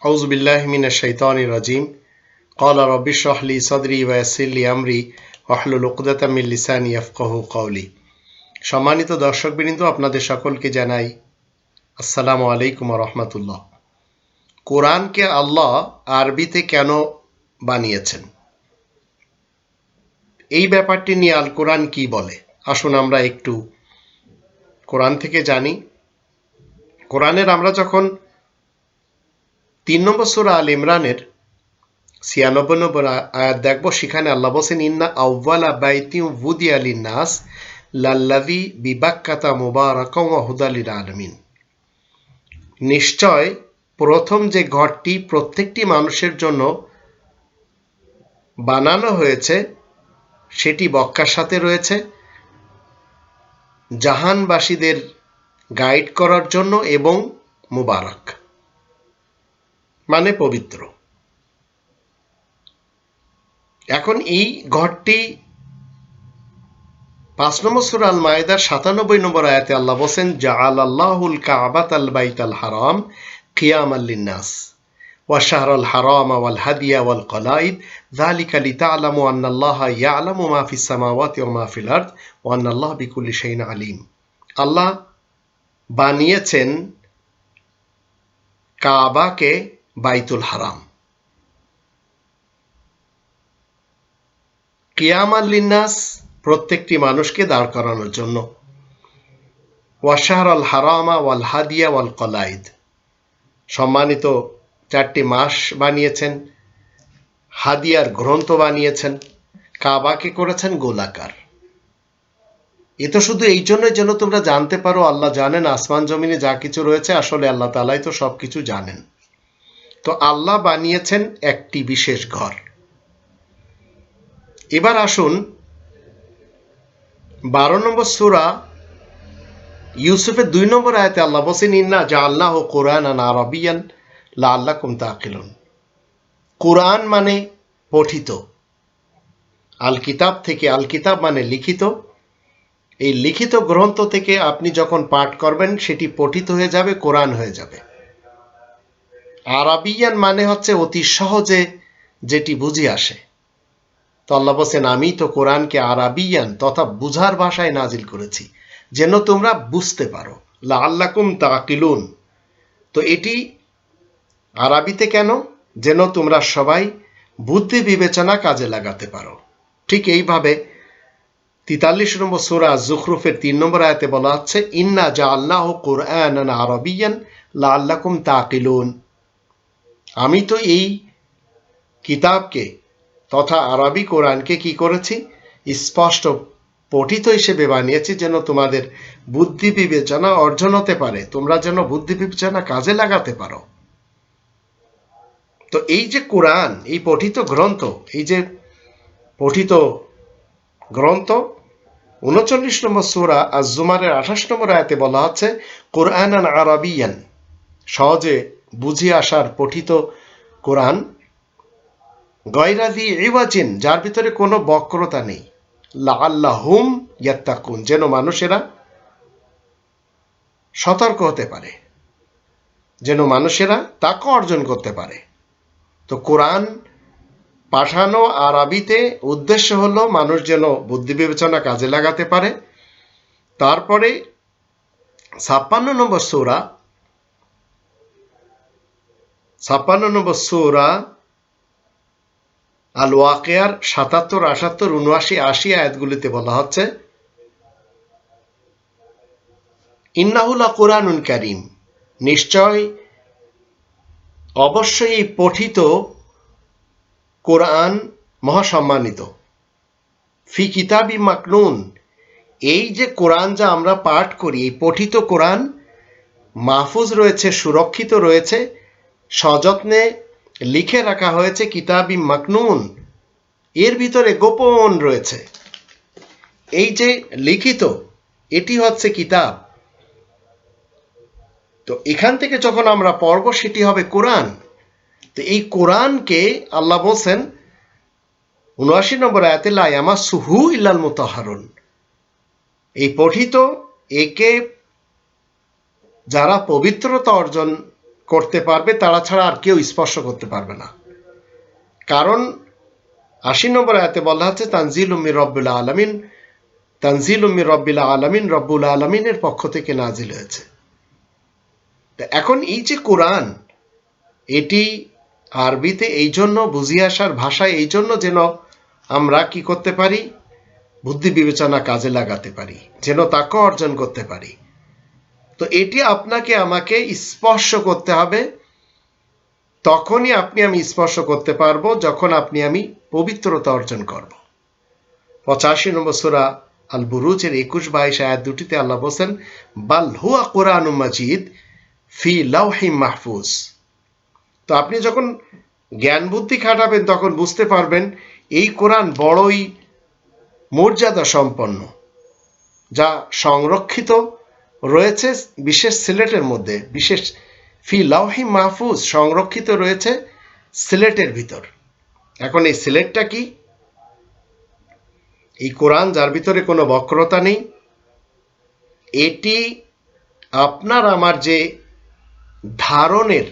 আউযু বিল্লাহি মিনাশ শাইতানির রাজিম। ক্বালা রাব্বি ইশরাহ লি সাদরি ওয়া ইয়াসসির লি আমরি ওয়াহলুল উকদাতাম মিন লিসানি ইয়াফকাহু কাওলি। সম্মানিত দর্শকবৃন্দ, আপনাদের সকলকে জানাই আসসালামু আলাইকুম ওয়া রাহমাতুল্লাহ। কোরআনকে আল্লাহ আরবিতে কেন বানিয়েছেন, এই ব্যাপারটি নিয়ে আল কোরআন কি বলে, আসুন আমরা একটু কোরআন থেকে জানি। কোরআনের আমরা যখন 3 নম্বর সূরা আল ইমরানের 96 নম্বর আয়াত দেখব, সেখানে আল্লাহ বলছেন, ইন্না আউওয়ালা বাইতিন উযিয়া লিন-নাস লাল্লাযী বিবাক্কাতা মুবারাকান ওয়া হুদাল লিল আলামিন। নিশ্চয় প্রথম যে ঘরটি প্রত্যেকটি মানুষের জন্য বানানো হয়েছে সেটি মক্কার সাথে রয়েছে, জাহানবাসীদের গাইড করার জন্য এবং মুবারক মানে পবিত্র। এখন এই ঘরটি 5 নম্বর সূরা আল মায়েদার 97 নম্বর আয়াতে আল্লাহ বলেন, জাআলাল্লাহুল কা'বাতাল বাইতাল হারাম কিয়ামাল লিন-নাস ওয়া শাহরাল হারাম ওয়াল হাদিয়া ওয়াল কলাইদ যালিকা লিতা'লামু আন্নাল্লাহা ইয়া'লামু মা ফিস সামাওয়াতি ওয়া মা ফিল আরদ ওয়া আন্নাল্লাহা বিকুল্লি শাইইন আলিম। আল্লাহ বানিয়েছেন কাবাকে বাইতুল হারাম কিয়ামাল লিন-নাস প্রত্যেকটি মানুষকে দাঁড় করানোর জন্য, ওয়া শাহরাল হারামা ওয়াল হাদিয়া ওয়াল কলাইদ সম্মানিত 4টি মাস বানিয়েছেন, হাদিয়ার গ্রন্থ বানিয়েছেন, কাবাকে করেছেন গোলাকার। এ তো শুধু এই জন্যই যেন তোমরা জানতে পারো আল্লাহ জানেন আসমান জমিনে যা কিছু রয়েছে, আসলে আল্লাহ তাআলাই তো সব কিছু জানেন। তো আল্লাহ বানিয়েছেন একটি বিশেষ ঘর। এবার আসুন 12 নম্বর সূরা ইউসুফের 2 নম্বর আয়াতে আল্লাহ বলেন, ইন্না জাআলনাহু কুরআনান আরাবিয়ান লাআল্লাকুম তাকিলুন। কুরআন মানে পঠিত, আল কিতাব থেকে, আল কিতাব মানে লিখিত। এই লিখিত গ্রন্থ থেকে আপনি যখন পাঠ করবেন সেটি পঠিত হয়ে যাবে, কোরআন হয়ে যাবে। আরাবিয়ান মানে হচ্ছে অতি সহজে যেটি বুঝে আসে। তো আল্লাহ বলেন, আমি তো কোরআনকে আরাবিয়ান তথা বুঝার ভাষায় নাজিল করেছি যেন তোমরা বুঝতে পারো, লাআল্লাকুম তাকিলুন। তো এটি আরবিতে কেন? যেন তোমরা সবাই বুদ্ধি বিবেচনা কাজে লাগাতে পারো। ঠিক এইভাবে 43 নম্বর সূরা যুখরুফের 3 নম্বর আয়াতে বলা হচ্ছে, ইন্না জাআলনাহু কুরআনান আরাবিয়ান লাআল্লাকুম তাকিলুন। আমি তো এই কিতাবকে তথা আরবি কোরআনকে কি করেছি? স্পষ্ট পঠিত হিসেবে বানিয়েছি যেন তোমাদের বুদ্ধি বিবেচনা অর্জন হতে পারে, তোমরা যেন বুদ্ধি বিবেচনা কাজে লাগাতে পারো। তো এই যে কোরআন, এই পঠিত গ্রন্থ, এই যে পঠিত গ্রন্থ 39 নম্বর সূরা আজ-জুমারের 28 নম্বর আয়াতে বলা হচ্ছে, কুরআনান আরাবিয়ান, সহজে বুঝে আসার পঠিত কোরআন, গায়রা যী ইওয়াজিন, যার ভিতরে কোনো বক্রতা নেই, লাআল্লাহুম ইয়াত্তাকুন, যেন মানুষেরা সতর্ক হতে পারে, যেন মানুষেরা তাকওয়া অর্জন করতে পারে। তো কোরআন পাঠানো আরবিতে উদ্দেশ্য হলো মানুষ যেন বুদ্ধি বিবেচনা কাজে লাগাতে পারে। তারপরে 56 নম্বর সূরা আল ওয়াকিয়ার 77, 78, 79, 80 আয়াতগুলিতে বলা হচ্ছে, ইন্নাহু লাকুরআনুন কারীম, নিশ্চয় অবশ্যই এই পঠিত কোরআন মহাসম্মানিত, ফি কিতাবি মাকনুন, এই যে কোরআন যা আমরা পাঠ করি, এই পঠিত কোরআন মাহফুজ রয়েছে, সুরক্ষিত রয়েছে, সযত্নে লিখে রাখা হয়েছে, কিতাবি মাকনুন, এর ভিতরে গোপন রয়েছে। এই যে লিখিত, এটি হচ্ছে কিতাব। তো এখান থেকে যখন আমরা পড়ব সেটি হবে কোরআন। তো এই কোরআনকে আল্লাহ বলছেন 79 নম্বর আয়াতে, লা ইয়ামাসসুহু ইল্লাল মুতাহহারুন, এই পঠিত, একে যারা পবিত্রতা অর্জন করতে পারবে, তারা ছাড়া আর কেউ স্পর্শ করতে পারবে না। কারণ ৮০ নম্বর আয়াতে বলা হচ্ছে তানজিলুম মির রব্বিল আলামিন, তানজিলুম মির রব্বিল আলামিন, রব্বুল আলামিনের পক্ষ থেকে নাজিল হয়েছে। এখন এই যে কোরআন, এটি আরবিতে এই জন্য বুঝিয়ে আসার ভাষা, এই জন্য যেন আমরা কি করতে পারি, বুদ্ধি বিবেচনা কাজে লাগাতে পারি, যেন তাকে অর্জন করতে পারি। তো এটি আপনাকে আমাকে স্পর্শ করতে হবে। তখনই আপনি আমি স্পর্শ করতে পারবো যখন আপনি আমি পবিত্রতা অর্জন করব। 85 নম্বর সূরা আল বুরুজের 21-22 আয়াত দুটিতে আল্লাহ বলেন, বাল হুয়া কুরআনুম মাজিদ ফি লাওহিম মাহফুজ। তো আপনি যখন জ্ঞান বুদ্ধি খাটাবেন তখন বুঝতে পারবেন এই কোরআন বড়ই মর্যাদা সম্পন্ন, যা সংরক্ষিত রয়েছে বিশেষ সিলেটের মধ্যে, বিশেষ ফি লাওহি মাহফুজ, সংরক্ষিত রয়েছে সিলেটের ভিতর। এখন এই সিলেটটা কি? এই কোরআন যার ভিতরে কোনো বক্রতা নেই, এটি আপনার আমার যে ধারণের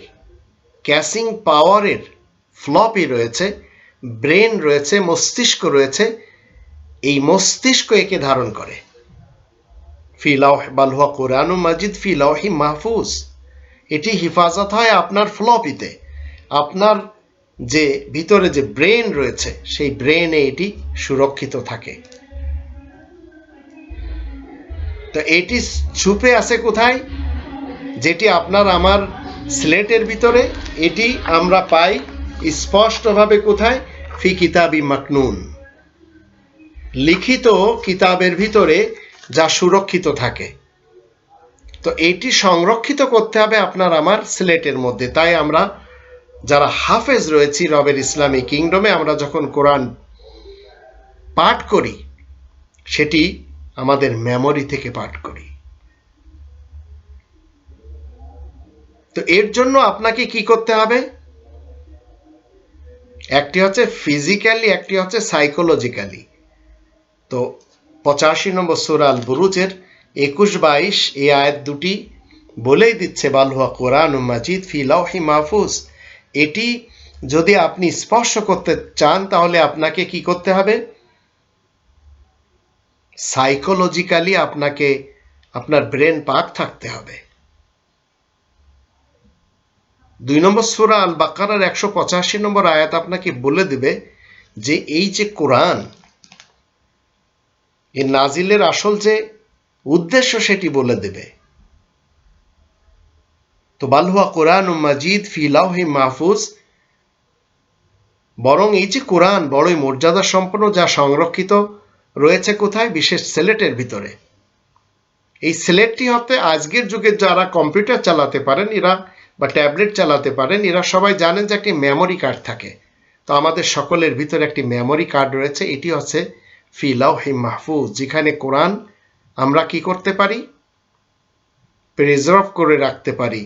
ক্যাচিং পাওয়ারের ফ্লপি রয়েছে, ব্রেন রয়েছে, মস্তিষ্ক রয়েছে, এই মস্তিষ্ক একে ধারণ করে। ফি লাওহ বাল হুয়া কুরআনুম মাজিদ ফি লাওহি মাহফুজ, এটি হিফাজত হয় আপনার ফ্লপিতে। আপনার যে ভিতরে যে ব্রেন রয়েছে সেই ব্রেনে এটি সুরক্ষিত থাকে। তো এটি ছুপে আছে কোথায়? যেটি আপনার আমার স্লেটের ভিতরে, এটি আমরা পাই স্পষ্টভাবে কোথায়? ফি কিতাবি মাকনুন, লিখিত কিতাবের ভিতরে, যা সুরক্ষিত থাকে। তো এটি সংরক্ষিত করতে হবে আপনার আমার স্লেটের মধ্যে। তাই আমরা যারা হাফেজ রয়েছি রবের ইসলামী কিংডমে, আমরা যখন কোরআন পাঠ করি সেটি আমাদের মেমোরি থেকে পাঠ করি। তো এর জন্য আপনাকে কি করতে হবে? একটি হচ্ছে ফিজিক্যালি, একটি হচ্ছে সাইকোলজিক্যালি। তো 85 নম্বর সূরা আল বুরুজের 21-22 এই আয়াত দুটি বলেই দিচ্ছে, বাল হুয়া কুরআনুম মাজিদ ফি লাওহি মাহফুজ। এটি যদি আপনি স্পর্শ করতে চান তাহলে আপনাকে কি করতে হবে? সাইকোলজিক্যালি আপনাকে আপনার ব্রেন পাক থাকতে হবে। 2 নম্বর সূরা আল বাকারার 185 নম্বর আয়াত আপনাকে বলে দেবে যে এই যে কোরআন, এর নাজিলের আসল যে উদ্দেশ্য সেটি বলে দেবে। তো বাল হুয়া কুরআনুম মাজিদ ফি লাওহি মাহফুজ, বরং এই যে কোরআন বড়ই মর্যাদা সম্পন্ন, যা সংরক্ষিত রয়েছে কোথায়? বিশেষ সিলেটের ভিতরে। এই সিলেটটি হতে আজকের যুগে যারা কম্পিউটার চালাতে পারেন এরা, বা ট্যাবলেট চালাতে পারেন, এরা সবাই জানেন যে একটি মেমোরি কার্ড থাকে। তো আমাদের সকলের ভিতরে একটি মেমোরি কার্ড রয়েছে, এটি হচ্ছে ফি লাওহি মাহফুজ, যেখানে কোরআন আমরা কি করতে পারি? প্রিজার্ভ করে রাখতে পারি,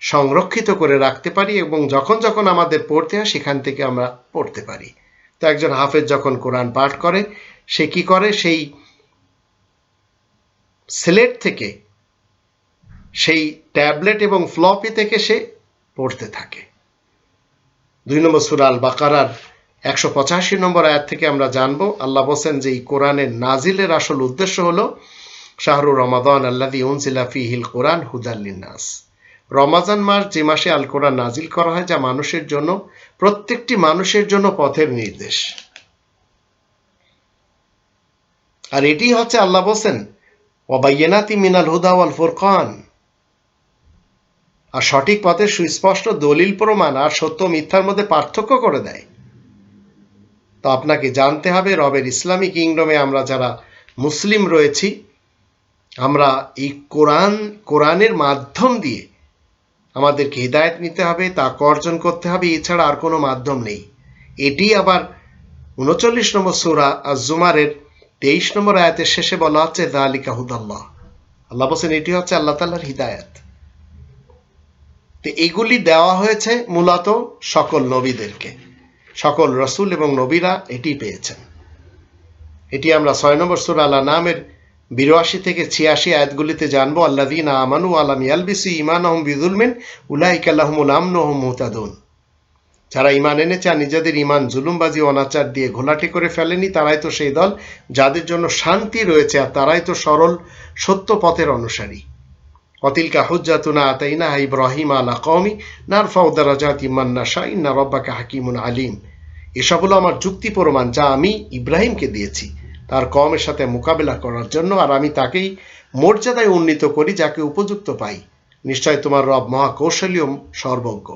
সংরক্ষিত করে রাখতে পারি, এবং যখন যখন আমাদের পড়তে হয় সেখান থেকে আমরা পড়তে পারি। তো একজন হাফেজ যখন কোরআন পাঠ করে সে কি করে? সেই সিলেট থেকে, সেই ট্যাবলেট এবং ফ্লপি থেকে সে পড়তে থাকে। 2 নম্বর সূরা আল বাকারার 185 নম্বর আয়াত থেকে আমরা জানবো, আল্লাহ বলেন যে এই কোরআনের নাজিলের আসল উদ্দেশ্য হলো শাহরু রমাদান আল্লাযী উনজিলা ফীহিল কুরআন হুদাল লিন্নাস, রমাজান মাস যে মাসে আল কোরআন নাজিল করা হয়, যা মানুষের জন্য, প্রত্যেকটি মানুষের জন্য পথের নির্দেশ। আর এটি হচ্ছে আল্লাহ বলেন ওয়াবায়্যিনাতি মিনাল হুদা ওয়াল ফুরকান, আর সঠিক পথের সুস্পষ্ট দলিল প্রমাণ আর সত্য মিথ্যার মধ্যে পার্থক্য করে দেয়। তো আপনাকে জানতে হবে রবের ইসলামী কিংডমে আমরা যারা মুসলিম রয়েছি, আমরা এই কোরআনের মাধ্যম দিয়ে আমাদেরকে হিদায়াত নিতে হবে, তাকে অর্জন করতে হবে, এছাড়া আর কোনো মাধ্যম নেই। এটি আবার 39 নম্বর সূরা আজ-জুমারের 23 নম্বর আয়াতের শেষে বলা হচ্ছে যালিকা হুদাল্লাহ, আল্লাহ বলেন এটি হচ্ছে আল্লাহ তাআলার হিদায়াত। তো এগুলি দেওয়া হয়েছে মূলত সকল নবীদেরকে, সকল রাসূল এবং নবীরা এটি পেয়েছেন। এটি আমরা 6 নম্বর সূরা আল আনামের ৮২ থেকে ৮৬ আয়াতগুলিতে জানবো আল্লাযীনা আমানু ওয়া লাম ইয়ালবিসু ঈমানাহুম বিযুলমিন উলাইকা লাহুমুল আমনু ওয়া হুম মুহতাদুন। যারা ঈমান এনেছে আর নিজেদের ঈমান জুলুমবাজি অনাচার দিয়ে ঘোলাটে করে ফেলেনি, তারাই তো সেই দল যাদের জন্য শান্তি রয়েছে, আর তারাই তো সরল সত্য পথের অনুসারী। ওয়াতিলকা হুজ্জাতুনা আতাইনাহা ইব্রাহিম আলা কওমি নারফাউ দারাজাতিম মান নাশা ইন্না রাব্বাকা হাকীমুন আলীম। এসব হলো আমার যুক্তি প্রমাণ যা আমি ইব্রাহিমকে দিয়েছি তার কওমের সাথে মোকাবেলা করার জন্য, আর আমি তাকেই মর্যাদায় উন্নীত করি যাকে উপযুক্ত পাই। নিশ্চয় তোমার রব মহাকৌশলী ও সর্বজ্ঞ।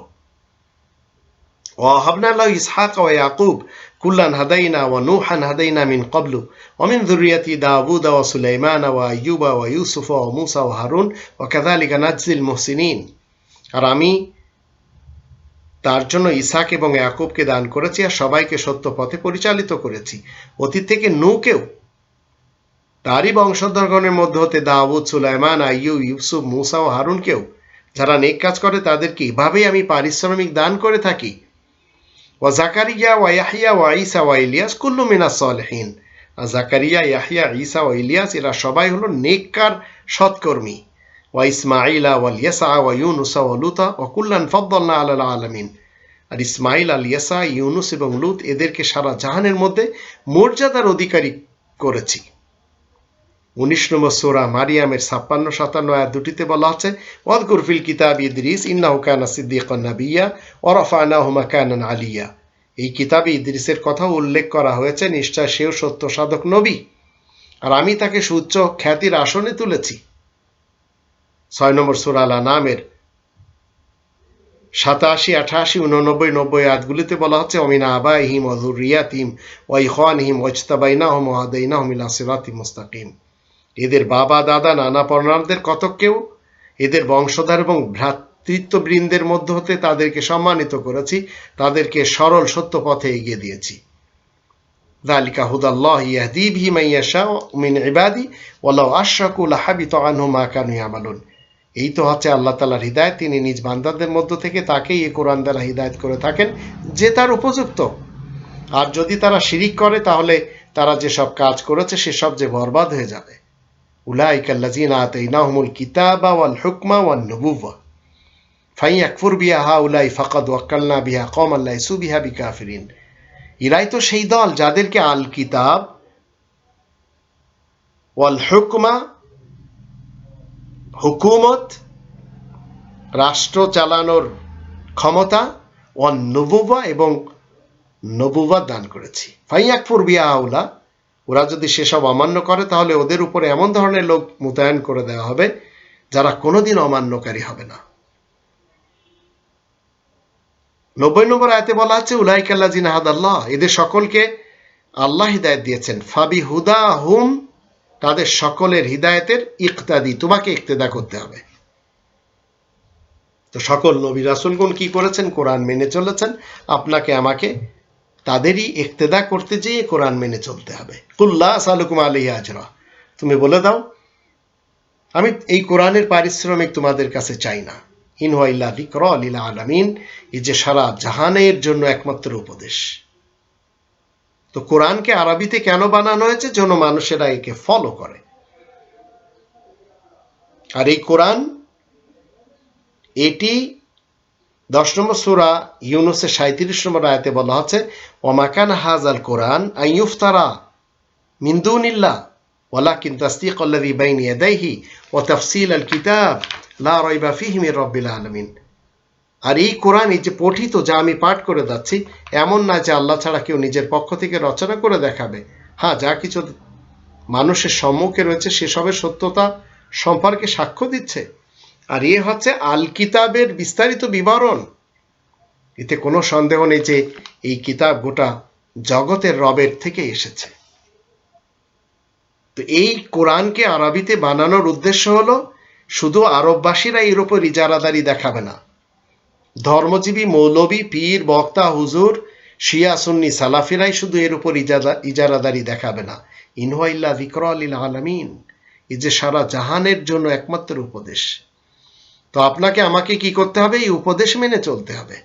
ووهبنا له إسحاق ويعقوب كلا هدينا ونوحا هدينا من قبل ومن ذرية داود وسليمان وأيوب ويوسف وموسى وهارون وكذلك نجزي المحسنين। আর আমি তার জন্য ইসহাক এবং ইয়াকুবকে দান করেছি আর সবাইকে সত্য পথে পরিচালিত করেছি। অতীত থেকে নূহকেও তারই বংশধরগণের মধ্যে হতে দাউদ, সুলাইমান, আইয়ুব, ইউসুফ, মুসা ও হারুনকেও যারা নেক কাজ করে তাদেরকে এভাবেই আমি পারিশ্রমিক দান করে থাকি। ওয়া জাকারিয়া ওয়া ইয়াহইয়া ওয়া ঈসা ওয়া ইলিয়াস কুল্লু মিনাস সালিহিন। আর জাকারিয়া, ইয়াহইয়া, ঈসা ও ইলিয়াস এরা সবাই হলো নেককার সৎকর্মী। ওয়া ইসমাঈলা ওয়াল ইয়াসা ওয়া ইউনুস ওয়া লুতা ওয়া কুল্লান ফাদ্দালনা আলাল আলামিন। আর ইসমাইল, আল ইয়াসা, ইউনুস এবং লুত এদেরকে সারা জাহানের মধ্যে মর্যাদার অধিকারী করেছি। 19 নম্বর সূরা মারিয়ামের 56-57 আয়াত দুটিতে বলা আছে ওয়াযকুর ফিল কিতাব ইদ্রিস ইন্নাহু কানা সিদ্দীকান নাবিয়্যা ওয়া রাফা'নাহু মাকানান আলিয়্যা। এই কিতাবে ইদ্রিসের কথা উল্লেখ করা হয়েছে, নিশ্চয় সেও সত্য সাধক নবী আর আমি তাকে সুউচ্চ খ্যাতির আসনে তুলেছি। 6 নম্বর সূরা আল আনামের 87, 88, 89, 90 আয়াতগুলিতে বলা হচ্ছে ওমিন আবাইহিম ওয়া যুররিয়াতিহিম ওয়া ইখওয়ানিহিম ওয়াজতাবাইনাহুম ওয়া হাদাইনাহুম ইলা সিরাতিম মুস্তাকিম। এদের বাবা, দাদা, নানা পর্ণারদের কতককেও এদের বংশধর এবং ভ্রাতৃত্ববৃন্দের মধ্য হতে তাদেরকে সম্মানিত করেছি, তাদেরকে সরল সত্য পথে এগিয়ে দিয়েছি। যালিকা হুদাল্লাহি ইয়াহদি বিহি মান ইয়াশাউ মিন ইবাদি ওয়ালাউ আশরাকু লাহাবিতা আনহুম মা কানু ইয়ামালুন। এই তো হচ্ছে আল্লাহ তাআলার হিদায়াত, তিনি নিজ বান্দাদের মধ্য থেকে তাকেই এই কোরআন দ্বারা হিদায়াত করে থাকেন যে তার উপযুক্ত। আর যদি তারা শিরিক করে তাহলে তারা যেসব কাজ করেছে সেসব যে বরবাদ হয়ে যাবে। উলাইকা আল্লাযীনা আতাইনাহুমুল কিতাবা ওয়াল হুকমা ওয়ান নুবুওয়া ফাইয়াকফুর বিহা হাউলাই ফাকাদ ওয়াক্কালনা বিহা কওমান লাইসু বিহা বিকাফিরিন। এরাই তো সেই দল যাদেরকে আল কিতাব ওয়াল হুকমা, হুকুমত, রাষ্ট্র চালানোর ক্ষমতা, ওয়ান নুবুওয়া এবং নবুওয়া দান করেছি। ফাইয়াকফুর বিহা হাউলা, ওরা যদি সেসব অমান্য করে তাহলে ওদের উপরে এমন ধরনের লোক মোতায়েন করে দেওয়া হবে যারা কোনোদিন অমান্যকারী হবে না। 90 নম্বর আয়াতে বলা আছে উলাইকা আল্লাযীনা হাদাল্লাহ, এদের সকলকে আল্লাহ হিদায়াত দিয়েছেন। ফাবি হুদা হুম, তাদের সকলের হিদায়াতের ইকতাদি, তোমাকে ইক্তেদা করতে হবে। তো সকল নবী রাসূলগণ কি করেছেন? কোরআন মেনে চলেছেন। আপনাকে আমাকে তাদেরই ইক্তেদা করতে যেয়ে কোরআন মেনে চলতে হবে। কুল লা আসালুকুম আলাইহি আজরা, তুমি বলে দাও আমি এই কোরআনের পারিশ্রমিক তোমাদের কাছে চাই না। ইন হুয়া ইল্লা যিকরা লিল আলামিন, এই যে সারা জাহানের জন্য একমাত্র উপদেশ। তো কোরআনকে আরবিতে কেন বানানো হয়েছে? যেন মানুষেরা একে ফলো করে। আর এই কোরআন এটি 10 নম্বর সূরা ইউনূসের 37 নম্বর আয়াতে বলা হচ্ছে ওমা কানা হাযাল কোরআন আন ইফতারা মিন দুনিল্লাহ ওয়ালাকিন তাসদীকাল্লাযী বাইনা ইয়াদাইহি ওয়া তাফসীলাল কিতাব লা রাইবা ফীহি মির রাব্বিল আলামিন। আর এই কোরআন, এই যে পঠিত, যা আমি পাঠ করে যাচ্ছি, এমন না যে আল্লাহ ছাড়া কেউ নিজের পক্ষ থেকে রচনা করে দেখাবে। হ্যাঁ, যা কিছু মানুষের সম্মুখে রয়েছে সেসবের সত্যতা সম্পর্কে সাক্ষ্য দিচ্ছে। আর এ হচ্ছে আল কিতাবের বিস্তারিত বিবরণ। এতে কোনো সন্দেহ নেই যে এই কিতাব গোটা জগতের রবের থেকে এসেছে। তো এই কোরআনকে আরবিতে বানানোর উদ্দেশ্য হলো শুধু আরববাসীরা এর উপর ইজারাদারি দেখাবে না, ধর্মজীবী, মৌলবী, পীর, বক্তা, হুজুর, শিয়া, সুন্নি, সালাফিরাই শুধু এর উপর ইজারাদারি দেখাবে না। ইন হুয়া ইল্লা যিকরা লিল আলামিন, এই যে সারা জাহানের জন্য একমাত্র উপদেশ। তো আপনাকে আমাকে কি করতে হবে? এই উপদেশ মেনে চলতে হবে।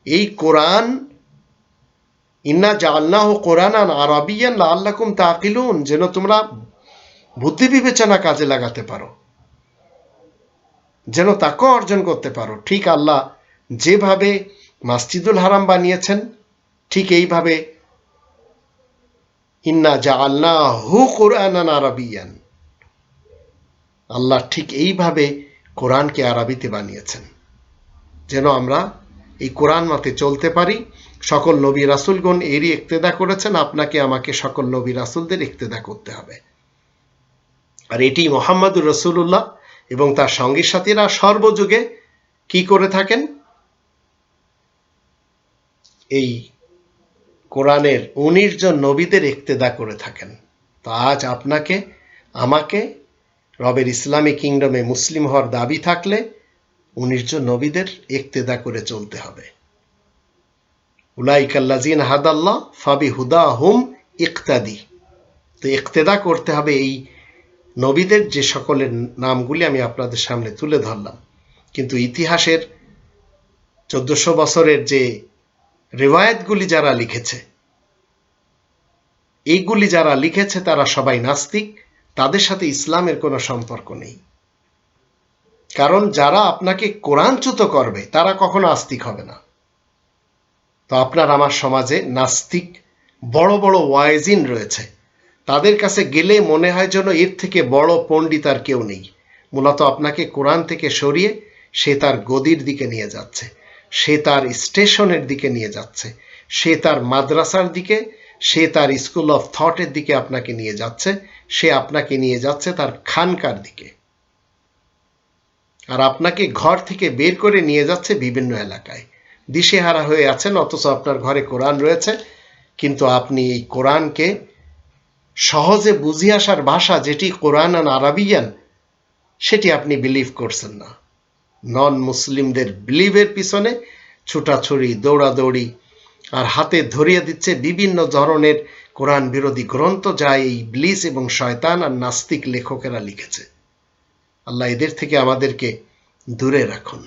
এই কোরআন ইন্না জাআলনাহু কুরআনান আরাবিয়ান লাআল্লাকুম তাকিলুন, যেন তোমরা বুদ্ধি বিবেচনা কাজে লাগাতে পারো, যেন তাকওয়া অর্জন করতে পারো। ঠিক আল্লাহ যেভাবে মসজিদুল হারাম বানিয়েছেন, ঠিক এইভাবে ইন্না জাআলনাহু কুরআনান আরাবিয়ান, আল্লাহ ঠিক এইভাবে কোরআনকে আরবিতে বানিয়েছেন, যেন আমরা এই কোরআন মতে চলতে পারি। সকল নবী রাসূলগণ এরই ইক্তেদা করেছেন, আপনাকে আমাকে সকল নবী রাসূলদের ইক্তেদা করতে হবে। আর এটি মুহাম্মদুর রাসূলুল্লাহ এবং তার সঙ্গী সাথীরা সর্বযুগে কি করে থাকেন? এই কোরআনের 19 জন নবীদের ইক্তেদা করে থাকেন। তো আজ আপনাকে আমাকে রবের ইসলামী কিংডমে মুসলিম হওয়ার দাবি থাকলে 19 জন নবীদের ইক্তেদা করে চলতে হবে। উলাইকাল্লাযিনা হাদাল্লাহ ফাবিহুদাহুম ইক্তাদি। তো ইক্তেদা করতে হবে এই নবীদের, যে সকলের নামগুলি আমি আপনাদের সামনে তুলে ধরলাম। কিন্তু ইতিহাসের 1400 বছরের যে রিওয়ায়াতগুলি যারা লিখেছে, এইগুলি যারা লিখেছে তারা সবাই নাস্তিক, তাদের সাথে ইসলামের কোনো সম্পর্ক নেই। কারণ যারা আপনাকে কোরআনচ্যুত করবে তারা কখনো আস্তিক হবে না। তো আপনার আমার সমাজে নাস্তিক বড় বড় ওয়াইজিন রয়েছে, তাদের কাছে গেলে মনে হয় যেন এর থেকে বড় পণ্ডিত আর কেউ নেই। মূলত আপনাকে কোরআন থেকে সরিয়ে সে তার গদির দিকে নিয়ে যাচ্ছে, সে তার স্টেশনের দিকে নিয়ে যাচ্ছে, সে তার মাদ্রাসার দিকে, সে তার স্কুল অফ থটের দিকে আপনাকে নিয়ে যাচ্ছে, সে আপনাকে নিয়ে যাচ্ছে তার খানকার দিকে। আর আপনাকে ঘর থেকে বের করে নিয়ে যাচ্ছে বিভিন্ন এলাকায়। দিশেহারা হয়ে আছেন, অথচ আপনার ঘরে কোরআন রয়েছে, কিন্তু আপনি এই কোরআনকে সহজে বুঝিয়ে আসার ভাষা যেটি কোরআন আরাবিয়ান, সেটি আপনি বিলিভ করছেন না। নন মুসলিমদের বিলিভের পিছনে ছুটাছুরি, দৌড়াদৌড়ি, আর হাতে ধরিয়ে দিচ্ছে বিভিন্ন ধরনের কোরআন বিরোধী গ্রন্থ, যা এই ইবলিস এবং শয়তান আর নাস্তিক লেখকেরা লিখেছে। আল্লাহ এদের থেকে আমাদেরকে দূরে রাখুন।